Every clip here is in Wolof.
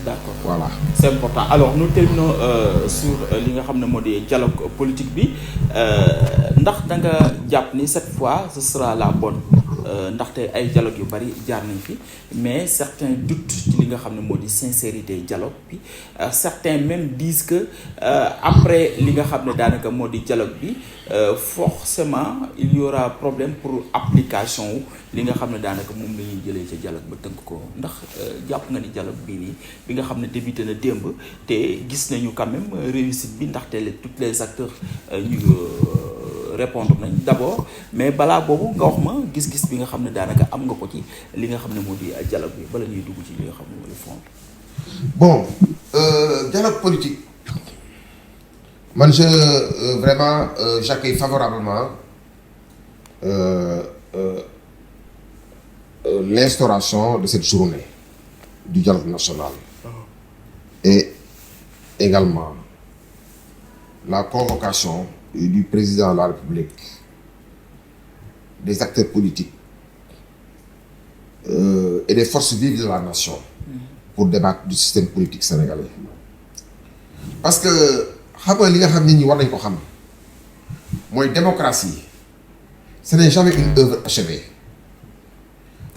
D'accord. Voilà. C'est important. Alors nous terminons sur li nga xam ne moo di dialogue politique bi ndax da nga jàpp ni cette fois ce sera la bonne ndaxte ay dialogue yu bari jaar nañ fi mais certains doutent ci li nga xam ne moo di sincérité dialogue bi certains même disent que après li nga xam ne daanaka moo di dialogue bi forcément il y aura problème pour application wu li nga xam ne daanaka moom la ñuy jëlee ca dialogue ba tënk ko ndax jàpp nga ni dialogue bii nii bi nga xam ne débuté na démb te gis nañu quand même réussite bi ndaxte tous les acteurs ñu répondre nañ d'abord mais balaa boobu nga wax ma gis-gis bi nga xam ne daanaka am nga ko ci li nga xam ne moo di dialogue bi bala ñuy dugg ci li nga xam ne moo di fond. Bon, dialogue politique man vraiment j'accueille favorablement l'instauration de cette journée du dialogue national et également la convocation du président de la République, des acteurs politiques et des forces vives de la nation pour débattre du système politique sénégalais. Parce que xam nga li nga xam nit ñi war nañ ko xam mooy démocratie ce n'est jamais une œuvre achevée.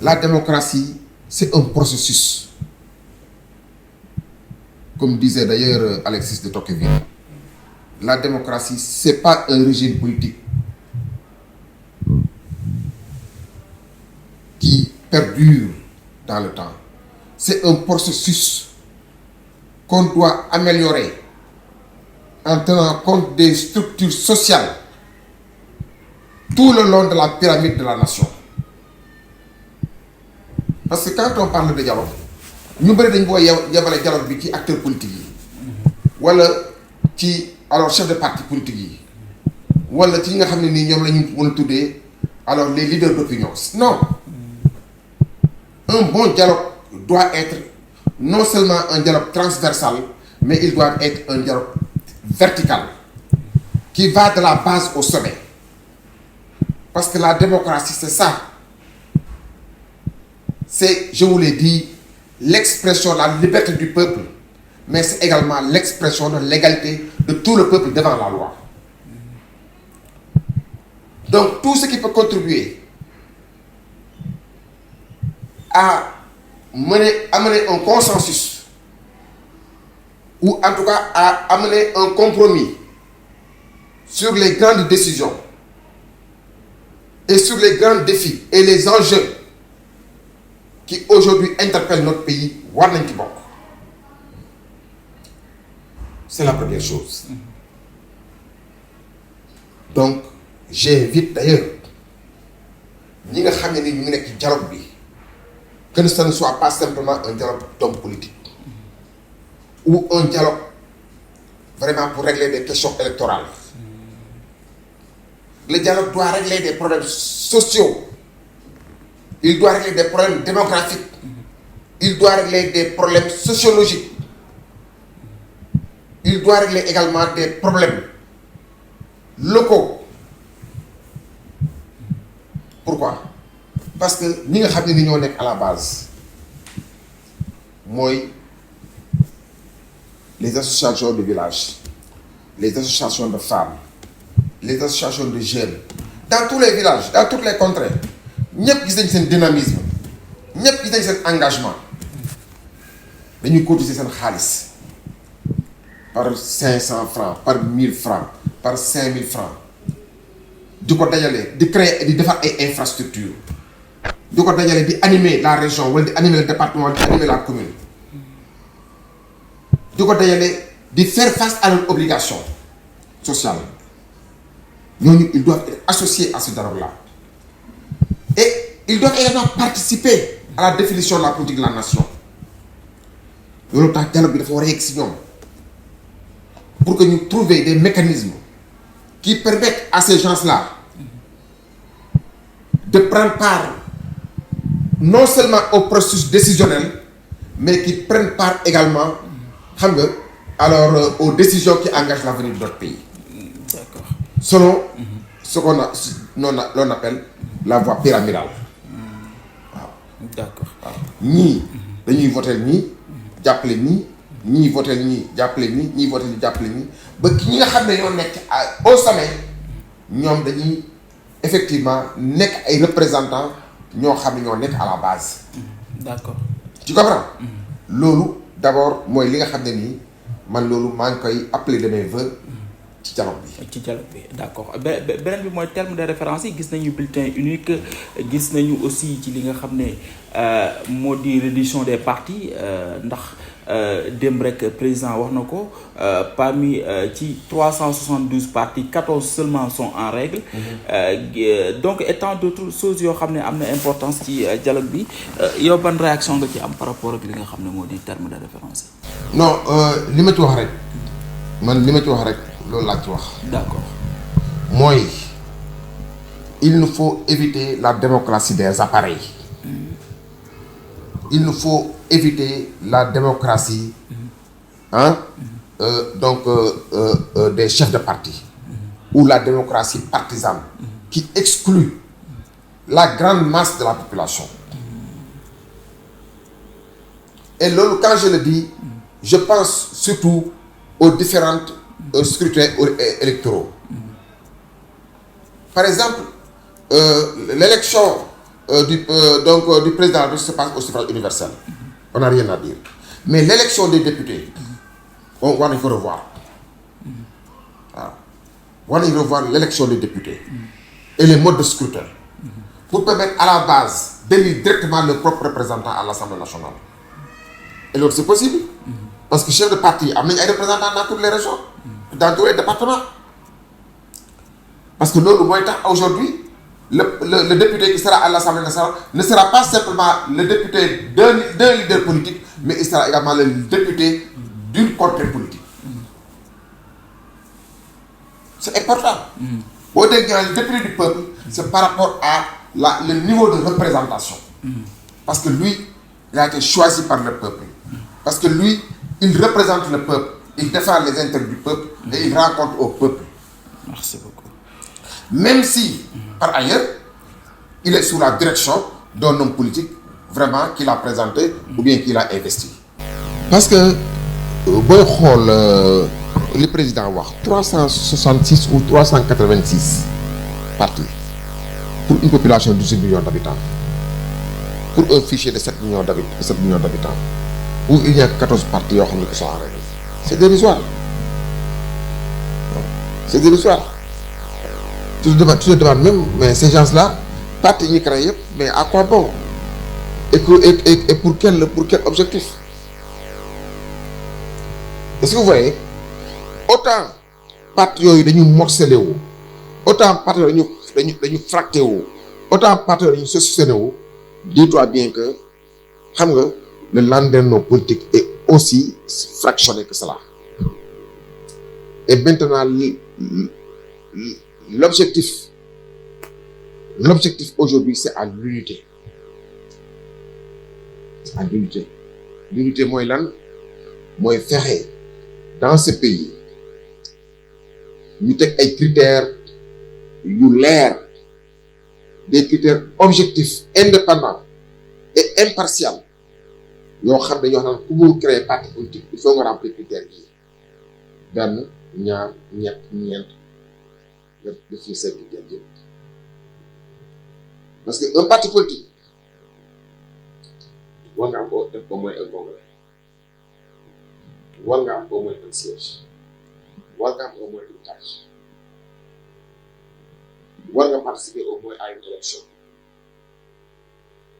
La démocratie c'est un processus. Comme disait d'ailleurs Alexis de Tocqueville, la démocratie c'est pas un régime politique qui perdure dans le temps. C'est un processus qu'on doit améliorer en tenant compte des structures sociales tout le long de la pyramide de la nation. Parce que quand on parle de dialogue ñu bëri dañ koy yebale dialogue bi ci acteurs politiques yi wala ci alors chef de parti politique yi wala ci ñi nga xam ne nii ñoom la ñu mën a tuddee alors les leaders d'opinion. Non, un bon dialogue doit être non seulement un dialogue transversal, mais il doit être un dialogue vertical qui va de la base au sommet. Parce que la démocratie, c'est ça. C'est, je vous l'ai dit, l'expression de la liberté du peuple, mais c'est également l'expression de l'égalité de tout le peuple devant la loi. Donc, tout ce qui peut contribuer à amener un consensus, ou en tout cas à amener un compromis sur les grandes décisions et sur les grands défis et les enjeux qui aujourd'hui interpellent notre pays, war nañ ci bokk. C'est la première chose. Donc j'invite d'ailleurs ñi nga xam ne ni ñu ngi nekk ci dialogue bi que ce ne soit pas simplement un dialogue d'hommes politiques ou un dialogue vraiment pour régler des questions électorales. Le dialogue doit régler des problèmes sociaux. Il doit régler des problèmes démographiques. Il doit régler des problèmes sociologiques. Il doit régler également des problèmes locaux. Pourquoi? Parce que ñi nga xam ne ni ñoo nekk à la base mooy les associations de village, les associations de femmes, les associations de jeunes, dans tous les villages, dans toutes les contrées, ñëpp gis nañ seen dynamisme, ñëpp gis nañ seen engagement. Dañuy cotiser seen xaalis par 500 francs, par 1000 francs, par 5000 francs, di ko dajale di créer di defar ay infrastructures, di ko dajale di animer la région wala di animer le département, di animer la commune, di ko dajale di faire face à leurs obligations sociales. Ñooñu ils doivent être associés à ce dialogue-là et ils doivent également participer à la définition de la politique de la nation. Loolu tax dialogue bi dafa war a yegg si ñoom pour que ñu trouver des mécanismes qui permettent à ces gens-là de prendre part non seulement au processus décisionnel, mais qui prennent part également, xam nga, alors aux décisions qui engagent l'avenir de notre pays. D'accord. Selon ce l'on appelle la voie pyramidale. Waaw. D'accord. ñii dañuy voter ñii, jàppale ñii ñii voté ñii jàppale ñii ñii voté ñii jàppale ñii ba ñi nga xam ne ñoo nekk au sommet ñoom dañuy effectivement nekk ay représentants ñoo xam ne ñoo nekk à la base. d'accord. tu comprends. loolu d'abord mooy li nga xam ne nii man loolu maa ngi koy appeler de mes vœux ci dialogue bi. ci dialogue bi d'accord beneen bi mooy terme de référence yi gis nañu bulletin unique gis nañu aussi ci li nga xam ne moo di reddition des partis ndax démb rek président wax na ko parmi ci 372 partis 14 seulement sont en règle. Donc et tant d'autres choses yoo xam ne am na importance ci dialogue bi yow ban réaction nga ci am par rapport ak li nga xam ne moo di terme de référence yi. non li ma ci wax rek man li ma ci wax rek loolu laa ci wax. d'accord. mooy il nous faut éviter la démocratie des appareils. Il nous faut éviter la démocratie des chefs de parti ou la démocratie partisane qui exclut la grande masse de la population. Et là, quand je le dis, je pense surtout aux différents scrutins électoraux. Par exemple, l'élection du président se passe au suffrage universel. On n'a rien à dire. Mais l'élection des députés, il faut revoir. On va revoir l'élection des députés et les modes de scrutin pour permettre à la base d'élire directement le propre représentant à l'Assemblée nationale. Et l'autre, c'est possible. Parce que chef de parti a mis un représentant dans toutes les régions, dans tous les départements. Parce que nous, aujourd'hui, le député qui sera à l'Assemblée nationale ne sera pas simplement le député d'un leader politique, mais il sera également le député d'une contrée politique. C'est important. Au dégât, le député du peuple, c'est par rapport à le niveau de représentation. Parce que lui, il a été choisi par le peuple. Parce que lui, il représente le peuple, il défend les intérêts du peuple et il rend compte au peuple. Merci beaucoup. Même si, par ailleurs, il est sous la direction d'un homme politique vraiment qu'il a présenté ou bien qu'il a investi. Parce que, le président a 366 ou 386 partis pour une population de 18 millions d'habitants. Pour un fichier de 7 millions d'habitants, où il y a 14 partis qui sont en règle. C'est dérisoire. C'est dérisoire. Tu te demandes même, mais ces gens-là, partis n'y créent, mais à quoi bon? Et pour quel objectif? Est-ce que vous voyez? Autant partis dañu morcelé wu, autant partis dañu fracté wu, autant partis dañu sectionné wu. Dis-toi bien que le landerneau politique est aussi fractionné que cela. Et maintenant, l'objectif aujourd'hui, c'est à l'unité. C'est à l'unité. L'unité, moi, faire dans ce pays, nous avons des critères, des critères objectifs, indépendants et impartials. Pour créer un parti politique, il faut remplir les critères. Dan, ñaar, ñett, ñeent. Parce qu'un parti politique, on a au moins un congrès. On a au moins un siège. On a au moins une tâche. On a participer au moins à une élection.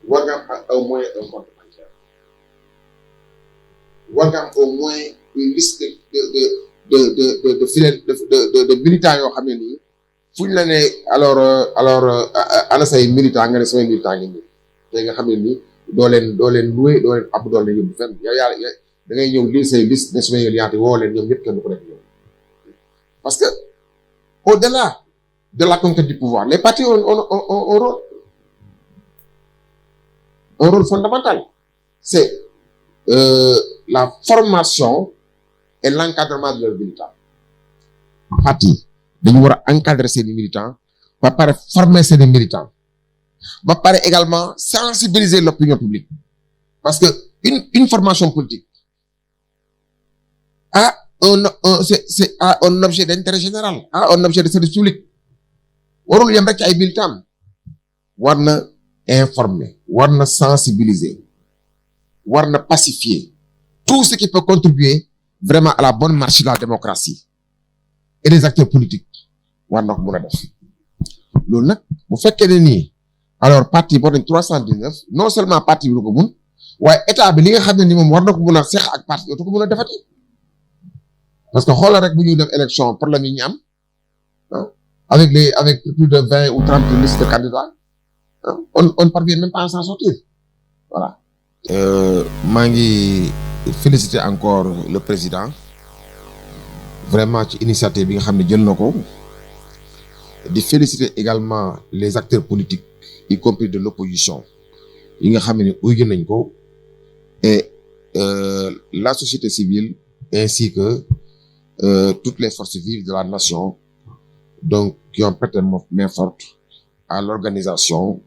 On a au moins un compte bancaire. On a au moins une liste de militants yoo xam ne nii fu ñu la ne alors ana say militants nga ne samay militants ngi nii te nga xam ne nii doo leen loué doo leen ab doo leen yóbbu fenn yow yaa da ngay ñëw lii say liste ne samay liante woo leen ñoom ñëpp kenn du ko def ñoom parce que au-delà de la conquête du pouvoir les partis ont un rôle fondamental. C'est la formation et l'encadrement de leurs militants. Parti, nous devons encadrer ces militants, va pas former ces militants, va pas également sensibiliser l'opinion publique. Parce que une formation politique, à un objet d'intérêt général, à un objet de service public warul yem rek ci ay militants war na informer war na sensibiliser war na pacifier tout ce qui peut contribuer vraiment à la bonne marche de la démocratie et des acteurs politiques war na ko mën a def loolu nag bu fekkee ne nii alors parti boo nañ 319 non seulement parti bi lu ko mun waaye état bi li nga xam ne ni moom war na ko mën a seq ak parti dootu ko mën a defati parce que xoolal rek bu ñuy dem élection problème yi ñu am avec plus de 20 ou 30 listes de candidats on ne parvient même pas à s'en sortir voilà. maa ngi féliciter encore le président vraiment ci initiative bi nga xam ne jël na ko di féliciter également les acteurs politiques y compris de l'opposition yi nga xam ne uyu nañ ko et la société civile ainsi que toutes les forces vives de la nation donc qui ont prêté main forte à l'organisation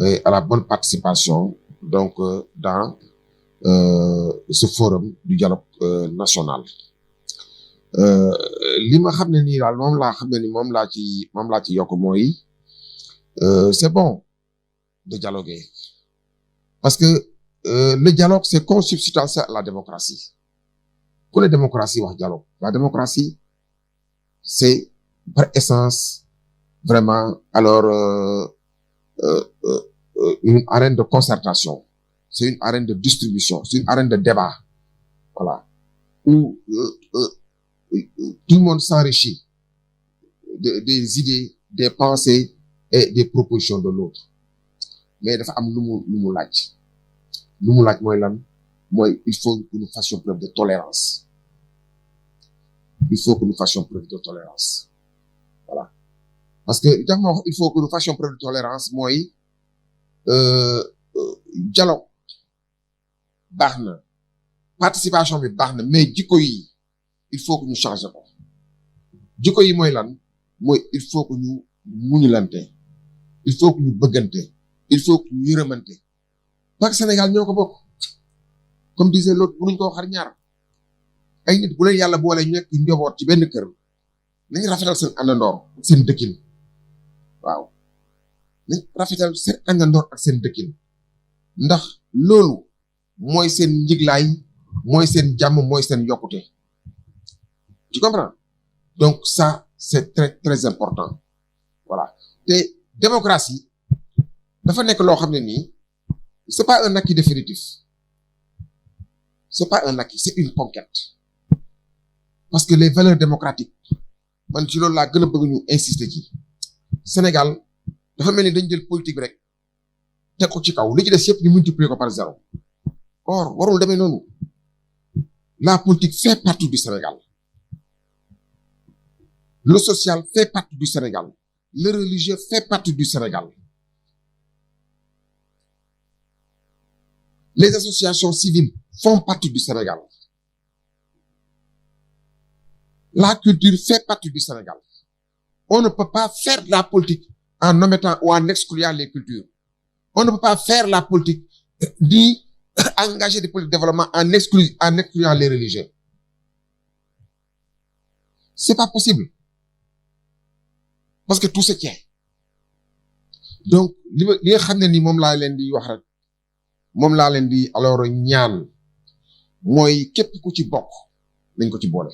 et à la bonne participation donc dans ce forum du dialogue national li ma xam ne nii daal moom laa xam ne ni moom laa ci yokk mooy c'est bon de dialoguer parce que le dialogue c'est consubstantiel à la démocratie ku ne démocratie wax dialogue la démocratie c'est par essence vraiment alors une arène de concertation c'est une arène de distribution c'est une arène de débat voilà où tout le monde s'enrichit des idées des pensées et des propositions de l'autre mais dafa am lu mu laaj mooy lan mooy il faut que nous fassions preuve de tolérance voilà parce que tax ma wax il faut que nous fassions preuve de tolérance mooy dialogue baax na participation bi baax na mais jikko yi il faut que ñu changer ko jikko yi mooy lan mooy il faut que ñu muñulante il faut que ñu bëggante il faut que ñu yërëmante parce que Sénégal ñoo ko bokk comme disait l'autre mënuñ ko xar ñaar ay nit bu leen yàlla boole ñu nekk njaboot ci benn kër nañ rafetal seen àndandoor seen dëkkin waaw nañ rafetal seen àndandoor ak seen dëkkin ndax loolu mooy seen njiglaay mooy seen jàmm mooy seen yokkute tu comprends donc ça c'est très très important voilà te démocratie dafa nekk loo xam ne nii c'est pas un acquis définitif c'est pas un acquis c'est une conquête parce que les valeurs démocratiques man ci loolu laa gën a bëgg ñu insister ci Sénégal dafa mel ni dañ jël politique bi rek teg ko ci kaw li ci des yëpp ñu multiplier ko par zéro or warul demee noonu la politique fait partie du Sénégal le social fait partie du Sénégal le religieux fait partie du Sénégal les associations civiles font partie du Sénégal la culture fait partie du Sénégal on ne peut pas faire de la politique en omettant ou en excluant les cultures on ne peut pas faire la politique ni engager des politiques de développement en excluant les religieux c'est pas possible parce que tout se tient donc li nga xam ne ni moom laa leen di wax rek moom laa leen di alors ñaan mooy képp ku ci bokk nañ ko ci boole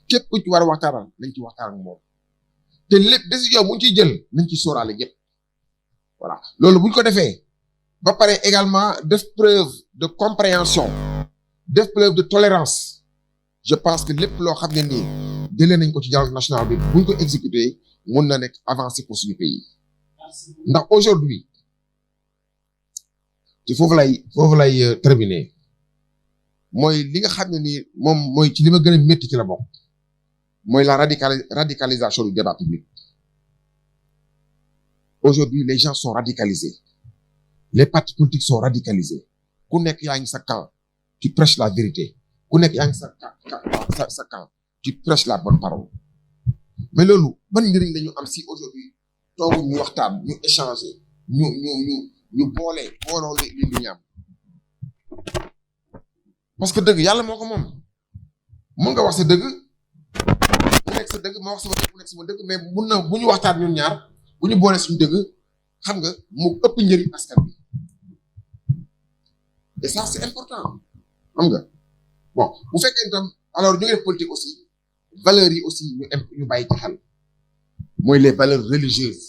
képp ku ci war a waxtaan nañ ci waxtaan ak moom te lépp décision bu ñu ciy jël nañ ci sóoraale ñëpp voilà loolu bu ñu ko defee ba pare également def preuve de compréhension def preuve de tolérance je pense que lépp loo xam ne nii jëlee nañ ko ci dialogue national bi bu ñu ko exécuter mun na nekk avancer pour suñu pays ndax aujourd'hui ci foofu lay terminer mooy li nga xam ne nii moom mooy ci li ma gën a métti ci la bokk mooy la radicalisation du débat public aujourd'hui les gens sont radicalisés les partis politiques sont radicalisés ku nekk yaa ngi sa camp tu prêches la vérité ku nekk yaa ngi sa camp tu prêches la bonne parole mais loolu ban njëriñ lañu am si aujourd'hui toogu ñu waxtaan ñu échanger ñu booloo li ñu am parce que dëgg yàlla moo ko moom mun nga wax sa dëgg mu nekk sa dëgg ma wax sama dëgg mu nekk sama dëgg mais mun na bu ñu waxtaan ñun ñaar bu ñu boole suñu dëgg xam nga mu ëpp njëriñ askan bi et ça c'est important xam nga bon bu fekkee itam alors ñu ngi def politique aussi valeurs yi aussi ñu bàyyi ci xel mooy les valeurs religieuses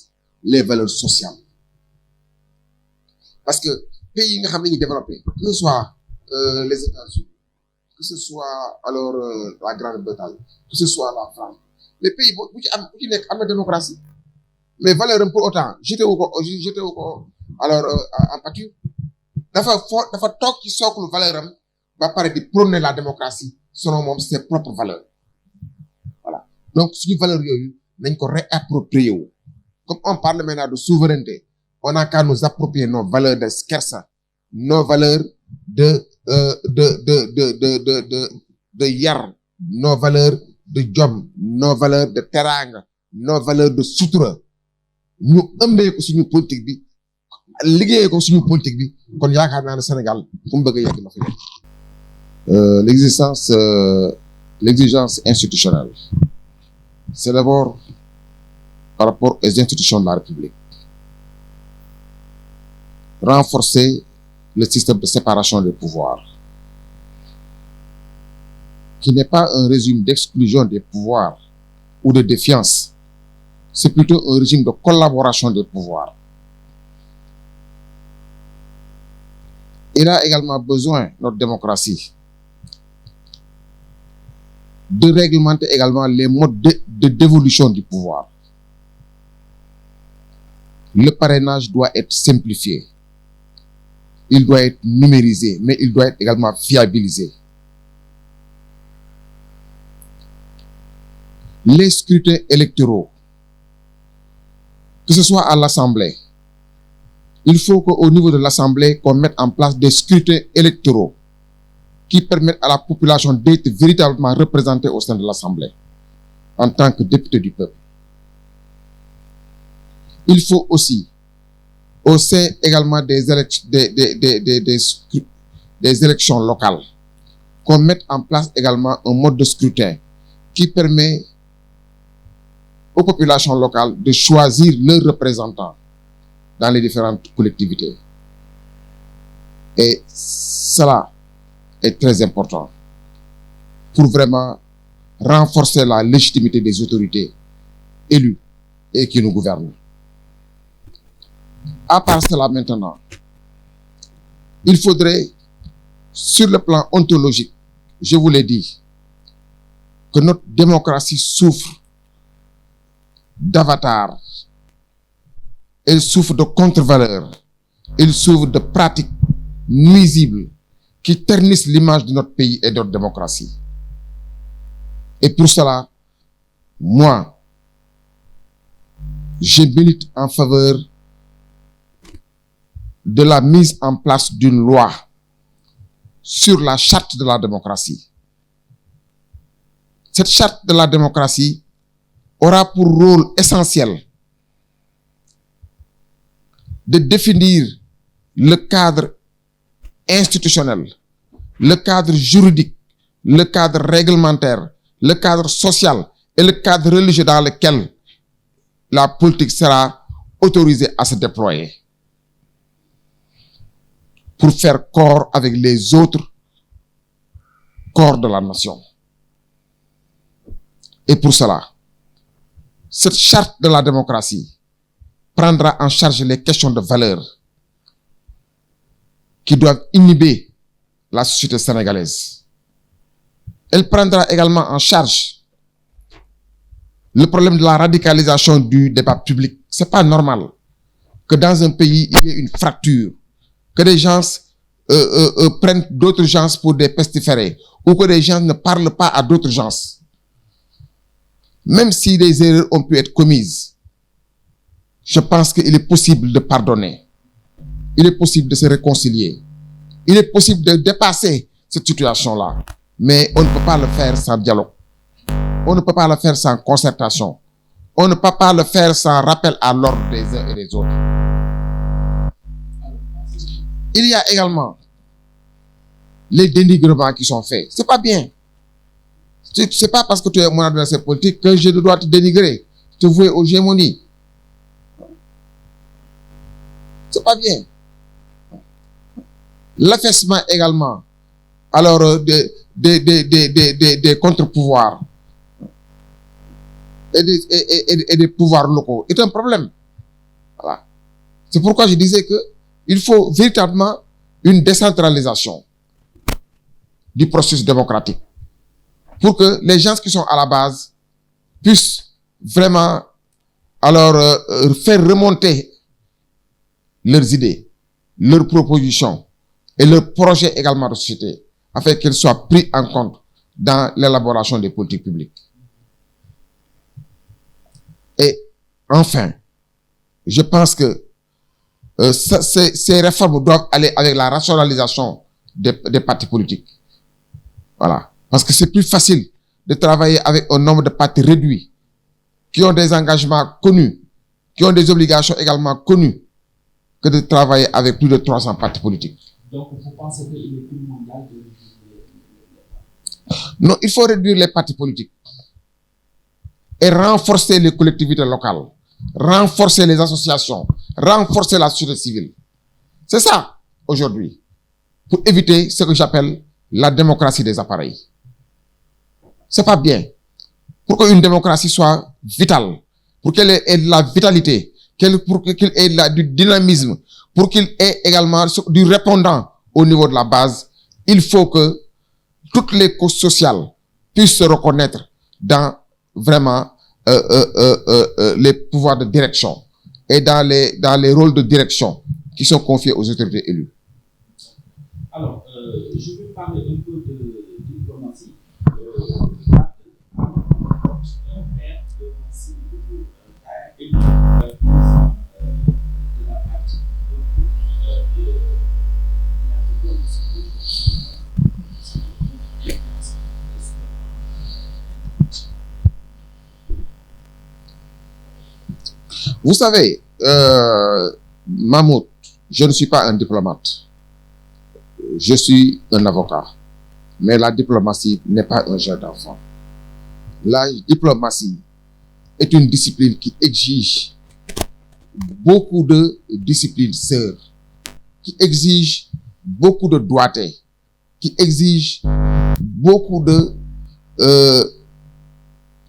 les valeurs sociales parce que pays yi nga xam ne ñu développé que ce soit les États-Unis que ce soit alors la Grande-Bretagne que ce soit la France les pays bu ci nekk am na démocratie mais valeur am pour autant jeté wu ko alors en pâture dafa toog ci socle valeur am ba pare di prôner la démocratie selon moom ses propres valeurs voilà donc suñu valeurs yooyu nañ ko réapproprier wu comme on parle maintenant de souveraineté on n'a qu'à nous approprier nos valeurs de Skersa nos valeurs de yar nos valeurs de jom nos valeurs de teraanga nos valeurs de sutura ñu ëmbee ko suñu politique bi liggéeyee ko suñu politique bi kon yaakaar naa ne Sénégal fu mu bëgg a yegg na fa yegg l'exigence institutionnelle c'est d'abord par rapport aux institutions de la République renforcer le système de séparation des pouvoirs qui n'est pas un régime d'exclusion des pouvoirs ou de défiance, c'est plutôt un régime de collaboration des pouvoirs. Il a également besoin, notre démocratie, de réglementer également les modes de dévolution du pouvoir. Le parrainage doit être simplifié. Il doit être numérisé, mais il doit être également fiabilisé. Les scrutins électoraux, que ce soit à l'Assemblée, il faut qu'au niveau de l'Assemblée, qu'on mette en place des scrutins électoraux qui permettent à la population d'être véritablement représentée au sein de l'Assemblée en tant que député du peuple. Il faut aussi, au sein également des élections locales, qu'on mette en place également un mode de scrutin qui permet aux populations locales de choisir leurs représentants dans les différentes collectivités. Et cela est très important pour vraiment renforcer la légitimité des autorités élues et qui nous gouvernent. À part cela maintenant, il faudrait, sur le plan ontologique, je vous l'ai dit, que notre démocratie souffre d'avatar, elle souffre de contre-valeurs, elle souffre de pratiques nuisibles qui ternissent l'image de notre pays et de notre démocratie. Et pour cela, moi, je milite en faveur de la mise en place d'une loi sur la charte de la démocratie. Cette charte de la démocratie aura pour rôle essentiel de définir le cadre institutionnel, le cadre juridique, le cadre réglementaire, le cadre social et le cadre religieux dans lequel la politique sera autorisée à se déployer pour faire corps avec les autres corps de la nation. Et pour cela, cette charte de la démocratie prendra en charge les questions de valeur qui doivent inhiber la société sénégalaise. Elle prendra également en charge le problème de la radicalisation du débat public. C'est pas normal que dans un pays, il y ait une fracture, que des gens prennent d'autres gens pour des pestiférés, ou que des gens ne parlent pas à d'autres gens. Même si des erreurs ont pu être commises, je pense qu'il est possible de pardonner. Il est possible de se réconcilier. Il est possible de dépasser cette situation-là. Mais on ne peut pas le faire sans dialogue. On ne peut pas le faire sans concertation. On ne peut pas le faire sans rappel à l'ordre des uns et des autres. Il y a également les dénigrements qui sont faits. C'est pas bien. C'est pas parce que tu es mon adversaire politique que je dois te dénigrer, te vouer aux gémonies. C'est pas bien. L'affaissement également, alors, des contre-pouvoirs et des pouvoirs locaux est un problème. Voilà. C'est pourquoi je disais que il faut véritablement une décentralisation du processus démocratique pour que les gens qui sont à la base puissent vraiment alors faire remonter leurs idées, leurs propositions et leurs projets également de société afin qu'ils soient pris en compte dans l'élaboration des politiques publiques. Et enfin, je pense que ces réformes doivent aller avec la rationalisation des partis politiques. Voilà. Parce que c'est plus facile de travailler avec un nombre de partis réduits, qui ont des engagements connus, qui ont des obligations également connues, que de travailler avec plus de 300 partis politiques. Donc, vous pensez qu'il est primordial de réduire les partis? Non, il faut réduire les partis politiques et renforcer les collectivités locales, renforcer les associations, renforcer la société civile. C'est ça, aujourd'hui, pour éviter ce que j'appelle la démocratie des appareils. C'est pas bien. Pour qu'une démocratie soit vitale, pour qu'elle ait de la vitalité, pour qu'il ait du dynamisme, pour qu'il ait également du répondant au niveau de la base, il faut que toutes les causes sociales puissent se reconnaître dans vraiment les pouvoirs de direction et dans les rôles de direction qui sont confiés aux autorités élues. Alors, je vais parler un peu de diplomatie. Vous savez, Mahmoud, je ne suis pas un diplomate. Je suis un avocat. Mais la diplomatie n'est pas un jeu d'enfant. La diplomatie est une discipline qui exige beaucoup de discipline sœur, qui exige beaucoup de doigté, qui exige beaucoup de,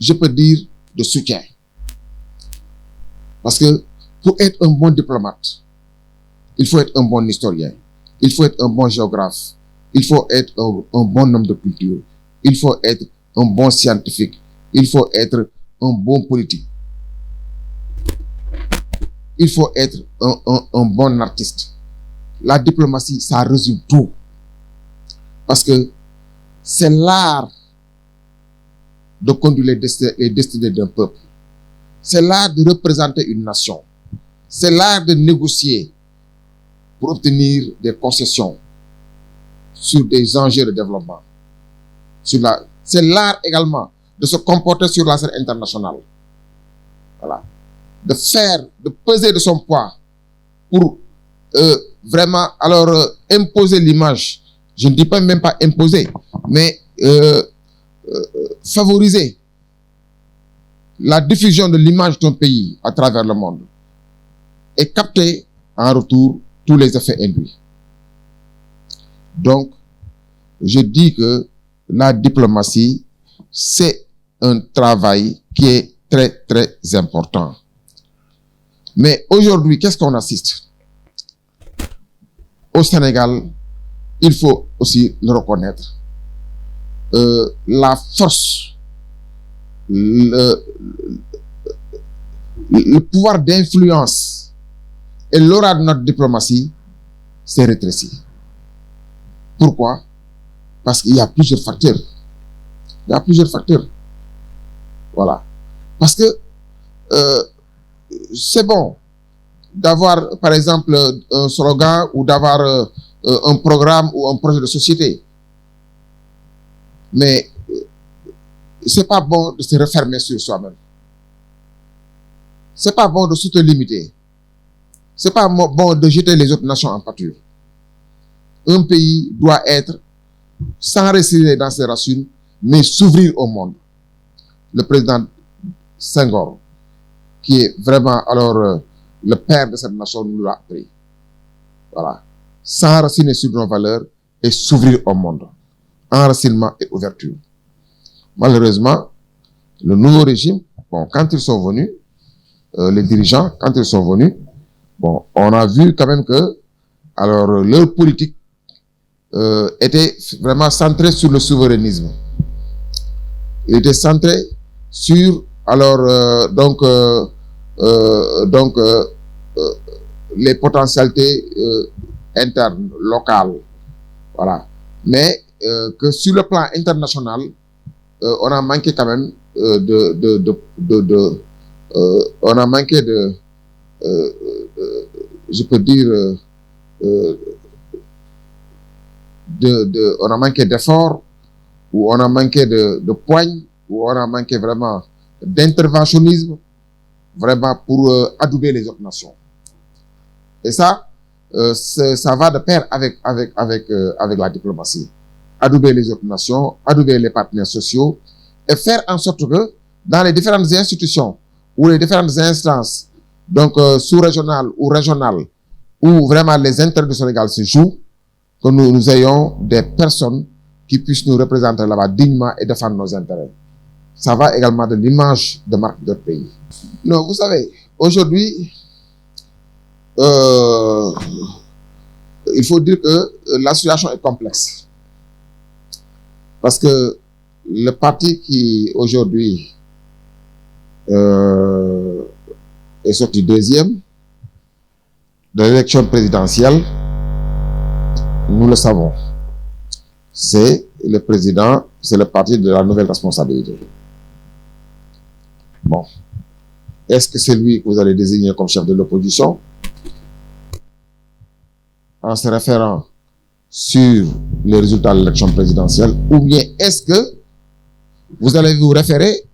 je peux dire, de soutien. Parce que pour être un bon diplomate, il faut être un bon historien, il faut être un bon géographe, il faut être un bon homme de culture, il faut être un bon scientifique, il faut être un bon politique, il faut être un bon artiste. La diplomatie, ça résume tout. Parce que c'est l'art de conduire les destinées d'un peuple. C'est l'art de représenter une nation. C'est l'art de négocier pour obtenir des concessions sur des enjeux de développement. C'est l'art également de se comporter sur la scène internationale. Voilà. De peser de son poids pour vraiment imposer l'image. Je ne dis pas même pas imposer, mais favoriser la diffusion de l'image d'un pays à travers le monde et capter en retour tous les effets induits. Donc, je dis que la diplomatie, c'est un travail qui est très, très important. Mais aujourd'hui, qu'est-ce qu'on assiste? Au Sénégal, il faut aussi le reconnaître. La force, le pouvoir d'influence et l'aura de notre diplomatie s'est rétréci. Pourquoi? Parce qu'il y a plusieurs facteurs. Il y a plusieurs facteurs. Voilà. Parce que c'est bon d'avoir, par exemple, un slogan ou d'avoir un programme ou un projet de société. Mais c'est pas bon de se refermer sur soi-même. C'est pas bon de se limiter. C'est pas bon de jeter les autres nations en pâture. Un pays doit être s'enraciner dans ses racines, mais s'ouvrir au monde. Le président Senghor, qui est vraiment le père de cette nation, nous l'a appris. Voilà. S'enraciner sur nos valeurs et s'ouvrir au monde. Enracinement et ouverture. Malheureusement, le nouveau régime, bon, quand ils sont venus, les dirigeants, quand ils sont venus, bon, on a vu quand même que, leur politique était vraiment centrée sur le souverainisme. Il était centré sur, les potentialités internes, locales, voilà. Mais que sur le plan international, on a manqué quand même on a manqué je peux dire, on a manqué d'efforts, ou on a manqué de poigne, ou on a manqué vraiment d'interventionnisme, vraiment pour adouber les autres nations. Et ça, ça va de pair avec la diplomatie. Adouber les autres nations, adouber les partenaires sociaux, et faire en sorte que dans les différentes institutions ou les différentes instances, donc sous-régionales ou régionales, où vraiment les intérêts du Sénégal se jouent, que nous ayons des personnes qui puissent nous représenter là-bas dignement et défendre nos intérêts. Ça va également de l'image de marque de notre pays. Non, vous savez, aujourd'hui, il faut dire que la situation est complexe. Parce que le parti qui aujourd'hui est sorti deuxième de l'élection présidentielle, nous le savons. C'est le président, c'est le parti de la nouvelle responsabilité. Bon. Est-ce que c'est lui que vous allez désigner comme chef de l'opposition en se référant sur les résultats de l'élection présidentielle, ou bien est-ce que vous allez vous référer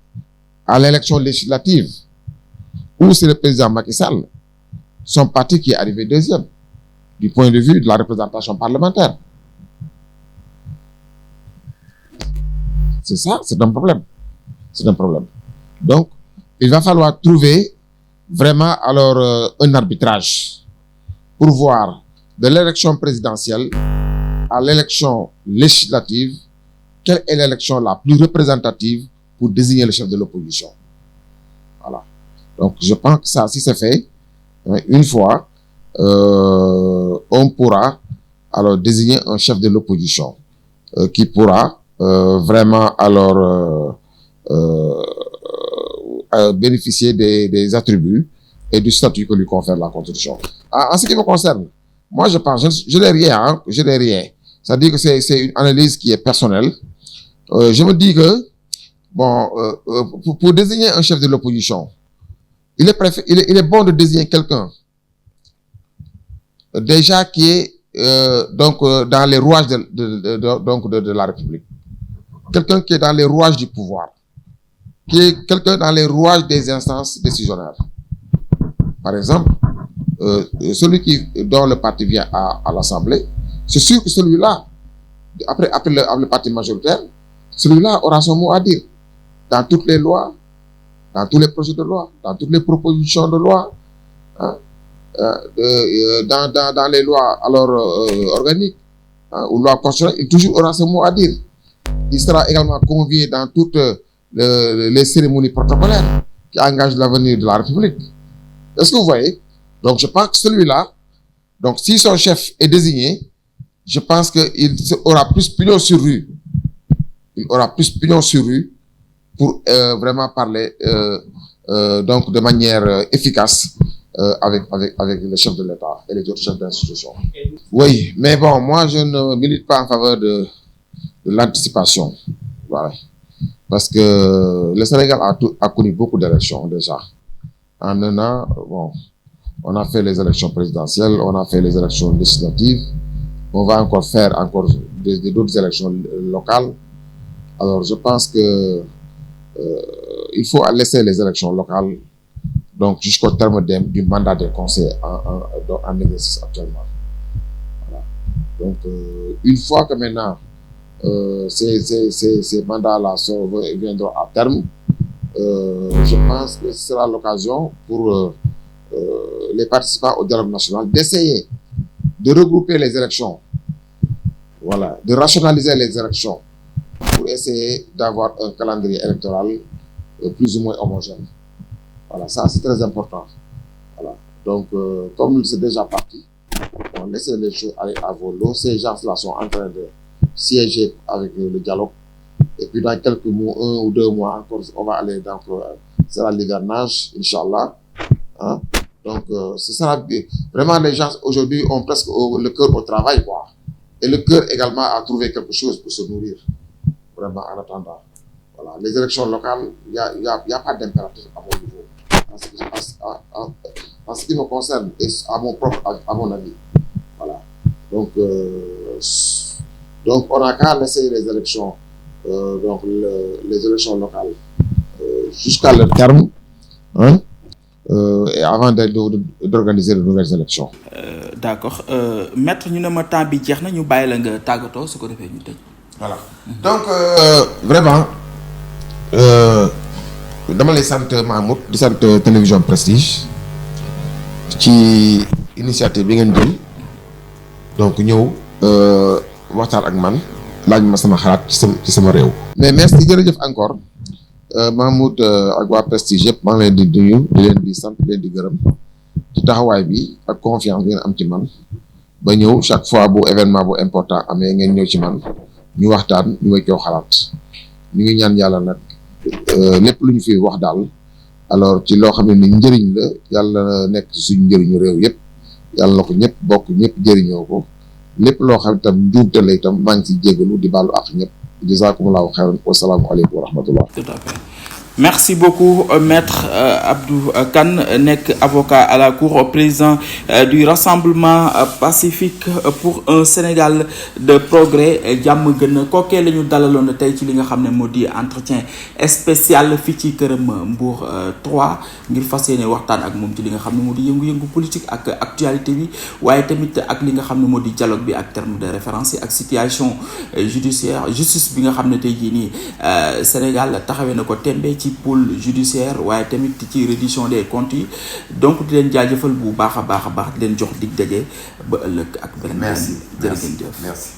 à l'élection législative où c'est le président Macky Sall, son parti qui est arrivé deuxième du point de vue de la représentation parlementaire? C'est ça, c'est un problème. C'est un problème. Donc, il va falloir trouver vraiment un arbitrage pour voir de l'élection présidentielle à l'élection législative, quelle est l'élection la plus représentative pour désigner le chef de l'opposition. Voilà. Donc, je pense que ça, si c'est fait, une fois, on pourra désigner un chef de l'opposition qui pourra vraiment bénéficier des attributs et du statut que lui confère la Constitution. En ce qui me concerne, moi je pense, je n'ai rien, hein, je n'ai rien. C'est-à-dire que c'est une analyse qui est personnelle. Je me dis que, bon, pour désigner un chef de l'opposition, il est bon de désigner quelqu'un déjà qui est dans les rouages de la République. Quelqu'un qui est dans les rouages du pouvoir. Qui est quelqu'un dans les rouages des instances décisionnaires. Par exemple, celui dont le parti vient à l'Assemblée, c'est sûr que celui-là, après le parti majoritaire, celui-là aura son mot à dire dans toutes les lois, dans tous les projets de loi, dans toutes les propositions de loi, hein, dans les lois organiques, hein, ou lois constitutionnelles, il toujours aura son mot à dire. Il sera également convié dans toutes les cérémonies protocolaires qui engagent l'avenir de la République. Est-ce que vous voyez? Donc je pense que celui-là, donc si son chef est désigné, je pense qu'il aura plus pignon sur rue. Il aura plus pignon sur rue pour vraiment parler donc de manière efficace avec le chef de l'État et les autres chefs d'institution. Oui, mais bon, moi je ne milite pas en faveur de l'anticipation. Voilà. Parce que le Sénégal a connu beaucoup d'élections déjà. En un an, bon, on a fait les élections présidentielles, on a fait les élections législatives, on va encore faire d'autres élections locales. Alors je pense que il faut laisser les élections locales donc jusqu'au terme du mandat des conseils en exercice actuellement. Voilà. Donc une fois que maintenant ces mandats-là viendront à terme, je pense que ce sera l'occasion pour les participants au dialogue national d'essayer de regrouper les élections, voilà, de rationaliser les élections pour essayer d'avoir un calendrier électoral plus ou moins homogène. Voilà, ça c'est très important. Voilà. Donc, comme c'est déjà parti, on laisse les choses aller à volo. Ces gens-là sont en train de siéger avec le dialogue. Et puis dans quelques mois, 1 ou 2 mois encore, on va aller dans sera l'hivernage, Inch'Allah. Hein? Donc, ce sera vraiment les gens aujourd'hui ont presque le cœur au travail, quoi. Et le cœur également a trouvé quelque chose pour se nourrir, vraiment en attendant. Voilà. Les élections locales, il n'y a pas d'impératif à mon niveau. En ce qui me concerne et à mon avis. Voilà. Donc on n'a qu'à laisser les élections, les élections locales jusqu'à leur terme, hein, et avant d'organiser de nouvelles élections. D'accord. Maître, ñu ne ma temps bi jeex na ñu bàyyi la nga tàggatoo su ko defee ñu tëj. Voilà. Donc vraiment dama lay sant Mahmoud di sant télévision Prestige ci initiative bi ngeen jël donc ñëw waxtaan ak man laaj ma sama xalaat ci sama réew. mais merci jërëjëf encore Mahmoud ak waa Prestige yëpp maa ngi leen di nuyu di leen di sant di leen di gërëm ci taxawaay bi ak confiance bi ngeen am ci man ba ñëw chaque fois bu événement bu important amee ngeen ñëw ci man ñu waxtaan ñu weccoo xalaat ñu ngi ñaan yàlla nag lépp lu ñu fi wax daal alors ci loo xam ne ni njëriñ la yàlla nekk suñu njëriñu réew yëpp yàlla na ko ñëpp bokk ñëpp jëriñoo ko lépp loo xam itam njuumte la itam maa ngi ciy jégalu di baalu ak ñëpp jazakumullahu xayran wa salaamu aleykum wa rahmatullah. Tout à fait. Merci beaucoup, Maître Abdou Kane, nek avocat à la Cour, président du Rassemblement pacifique pour un Sénégal de progrès. Jàmm gën kookee la ñu dalaloon tey ci li nga xam ne moo di entretien spécial fii ci këram Mbour 3 ngir fas yéene waxtaan ak moom ci li nga xam ne moo di yëngu-yëngu politique ak actualité bi waaye tamit ak li nga xam ne moo di dialogue bi ak terme de référence yi ak situation judiciaire justice bi nga xam ne tey jii nii Sénégal taxawee na ko tembe ci pôle judiciaire waaye tamit ci reddition des comptes yi donc di leen jaajëfal bu baax a baax di leen jox dig daje ba ëllëg ak beneen. merci jërë ngeen jëf. merci.